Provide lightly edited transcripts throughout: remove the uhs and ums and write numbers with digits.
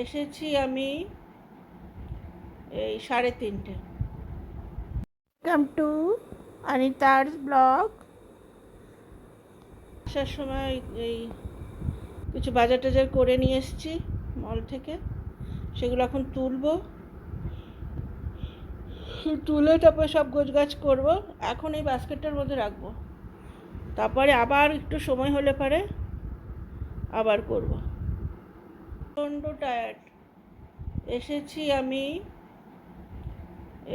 এসেছি আমি এই 3:30। ওয়েলকাম টু অনিতার ব্লগ। আসার সময় এই কিছু বাজার টাজার করে নিয়ে এসেছি মল থেকে, সেগুলো এখন তুলে তারপরে সব গোছগাছ করব। এখন এই বাস্কেটটার মধ্যে রাখবো, তারপরে আবার একটু সময় হলে পারে আবার করব। প্রচণ্ড টায়ার্ড। এসেছি আমি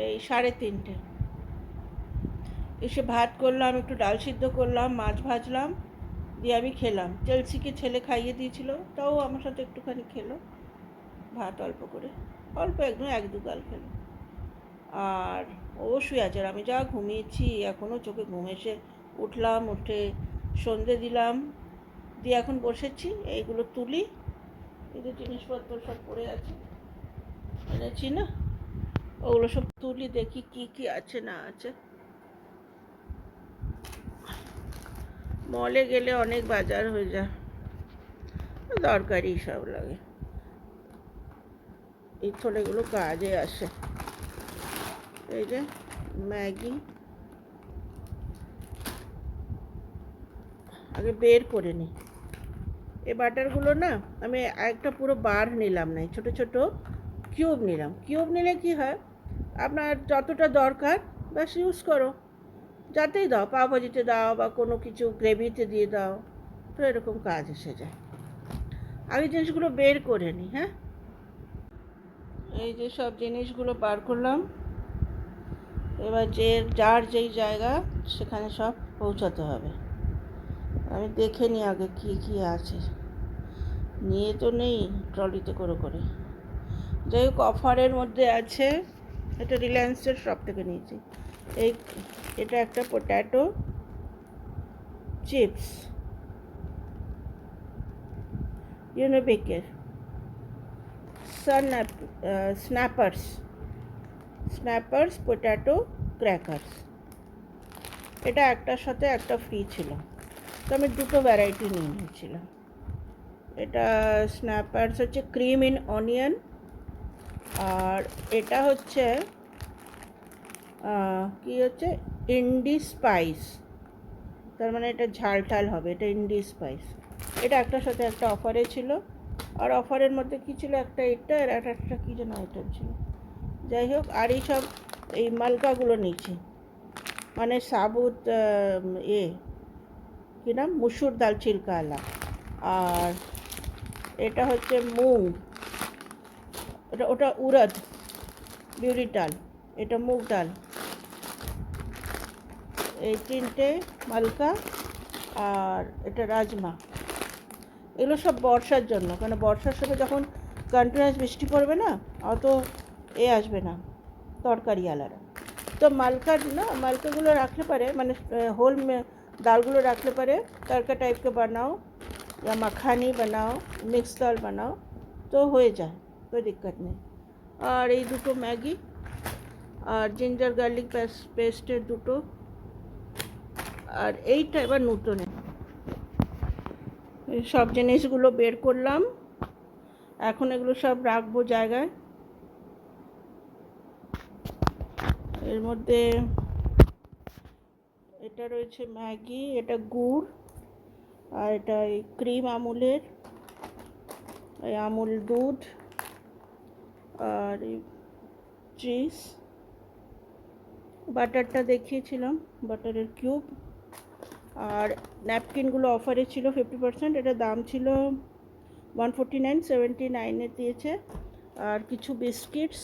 এই 3:30। এসে ভাত করলাম, একটু ডাল সিদ্ধ করলাম, মাছ ভাজলাম, দিয়ে আমি খেলাম। চেলসিকে ছেলে খাইয়ে দিয়েছিল, তাও আমার সাথে একটুখানি খেলো, ভাত অল্প করে, অল্প একদম 1-2 গাল খেলো। আর ও শুয়ে আছে, আর আমি যা ঘুমিয়েছি, এখনও চোখে ঘুম এসে উঠলাম, উঠে সন্ধে দিলাম, দিয়ে এখন বসেছি এইগুলো তুলি। এই যে জিনিসপত্র সব পড়ে আছে, এনেছি না, ওগুলো সব তুলি, দেখি কি কি আছে না আছে। মলে গেলে অনেক বাজার হয়ে যায়, দরকারি সব লাগে, এই থলেগুলো কাজে আসে। এই যে ম্যাগি আগে বের করে নিই। এই বাটারগুলো না আমি একটা পুরো বার নিলাম না, ছোটো ছোটো কিউব নিলাম। কিউব নিলে কি হয়, আপনার যতটা দরকার ব্যাস ইউজ করো, যাতেই দাও, পাওভাজিতে দাও বা কোনো কিছু গ্রেভিতে দিয়ে দাও, তো এরকম কাজ এসে যায়। আগে জিনিসগুলো বের করে নিই। হ্যাঁ, এই যে সব জিনিসগুলো বার করলাম, এবার যার যেই জায়গা সেখানে সব পৌঁছাতে হবে। আমি দেখে নিই আগে কি কি আছে, নিয়ে তো নেই ট্রলিতে করে। যাই হোক, অফারের মধ্যে আছে, এটা রিলায়েন্সের শপ থেকে নিয়েছি। এটা একটা পটেটো চিপস, ইউনিবিকের স্ন্যাপার্স পটেটো ক্র্যাকার্স। এটা একটার সাথে একটা ফ্রি ছিল, তো আমি দুটো ভ্যারাইটি নিয়ে নিয়েছিলাম। এটা স্ন্যাপার্স হচ্ছে ক্রিম ইন অনিয়ন, আর এটা হচ্ছে কি হচ্ছে ইন্ডি স্পাইস, তার মানে এটা ঝাল ঠাল হবে, এটা ইন্ডি স্পাইস। এটা একটার সাথে একটা অফারে ছিল, আর অফারের মধ্যে কী ছিল, একটা এটা আর একটা কী যেন আইটেম ছিল। যাই হোক, আর এই সব এই মালকাগুলো নিয়েছি, মানে সাবুত কী নাম, মুসুর ডাল চিলকাওয়ালা। আর এটা হচ্ছে মুগ, ওটা উড়দ বিউরির ডাল, এটা মুগ ডাল। এই 3টে মালকা, আর এটা রাজমা। এগুলো সব বর্ষার জন্য, কারণ বর্ষার সময় যখন কন্টিনিউয়াস বৃষ্টি পড়বে না, অত আসবে না তরকারি আলাদা। তো মালকাগুলো রাখলে পারে, মানে হোল দালগুলো রাখলে পারে তরকা টাইপকে বানাও या मखानी बनाओ, मिक्स दाल बनाओ, तो হয়ে যায়, कोई दिक्कत নেই। আর এই দুটো ম্যাগি, আর জিঞ্জার গার্লিক পেস্টের দুটো, আর এইটা এবার নতুন সব জিনিসগুলো বের করলাম, এখন এগুলো সব রাখবো জায়গায়। এর মধ্যে এটা রয়েছে ম্যাগি, এটা গুড়, আর এটা এই ক্রিম আমুলের, এই আমুল দুধ, আর এই চিজ, বাটারটা দেখিয়েছিলাম, বাটারের কিউব। আর ন্যাপকিনগুলো অফারে ছিল 50%, এটা দাম ছিল 149, 79 দিয়েছে। আর কিছু বিস্কিটস,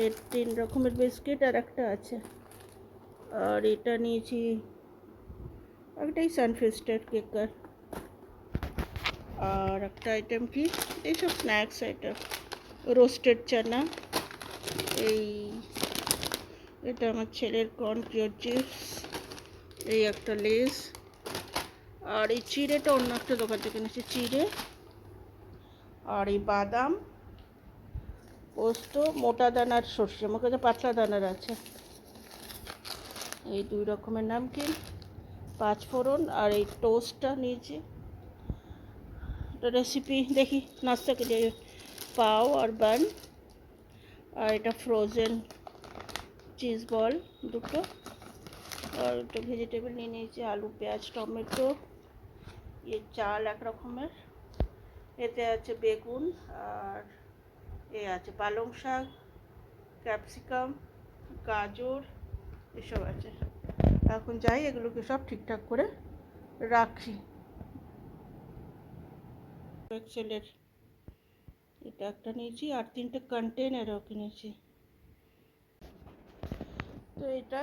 এর 3 রকমের বিস্কিট আর একটা আছে। আর এটা নিয়েছি একটাই সানফিস্টের কেকার। আর একটা আইটেম কি, এইসব স্ন্যাক্স আইটেম, রোস্টেড চানা, এটা আমার ছেলের কর্ন পিওর চিপস, এই একটা লেস। আর এই চিড়েটা অন্য একটা দোকান থেকে নিয়েছি, চিড়ে। আর এই বাদাম, পোস্ত, মোটা দানার সর্ষে, আমার কাছে পাতলা দানার আছে। এই 2 রকমের নামকিন, 5 ফোড়ন। আর এই টোস্টটা নিয়েছি, রেসিপি দেখি নাস্তা के পাও আর বান, আর এটা ফ্রোজেন চিজ বল দুটো, আর একটু ভেজিটেবল নিয়ে নিয়েছি, আলু পেঁয়াজ টমেটো, চাল এক রকমের, এতে আছে বেগুন আর আছে পালং শাক, ক্যাপসিকাম, গাজর, এসব আছে। এখন যাই এগুলোকে সব ঠিকঠাক করে রাখি। এক্সেলের এটা একটা নিয়েছি আর 3টে কন্টেনারও কিনেছি। তো এটা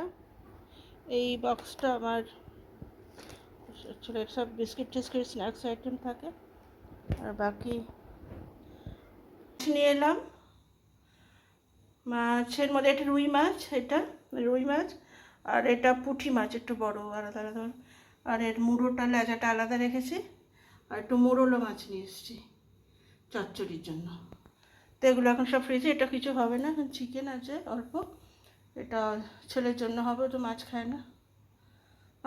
এই বক্সটা আমার ছেলের সব বিস্কিট টিস্কিট স্ন্যাক্স আইটেম থাকে, আর বাকি নিয়ে এলাম। মাছের মধ্যে এটা রুই মাছ, এটা রুই মাছ, আর এটা পুঁটি মাছ একটু বড় আলাদা আলাদা, আর এর মুড়োটা লেজাটা আলাদা রেখেছি, আর একটু মোরলা মাছ নিয়ে এসেছি চচ্চড়ির জন্য। তো এগুলো এখন সব ফ্রিজে, এটা কিছু হবে না, চিকেন আছে অল্প, এটা ছেলের জন্য হবে, তো মাছ খায় না,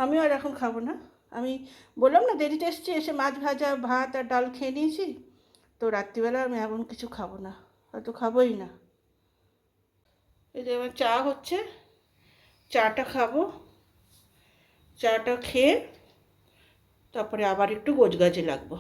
আমিও আর এখন খাবো না। আমি বললাম না দেরিতে এসেছি, এসে মাছ ভাজা ভাত আর ডাল খেয়ে নিয়েছি, তো রাত্রিবেলা আমি এখন কিছু খাবো না, হয়তো খাবোই না। এই যে আমার চা হচ্ছে, চাটা খাবো, চাটা খেয়ে তারপরে আবার একটু গোছগাছে লাগবো।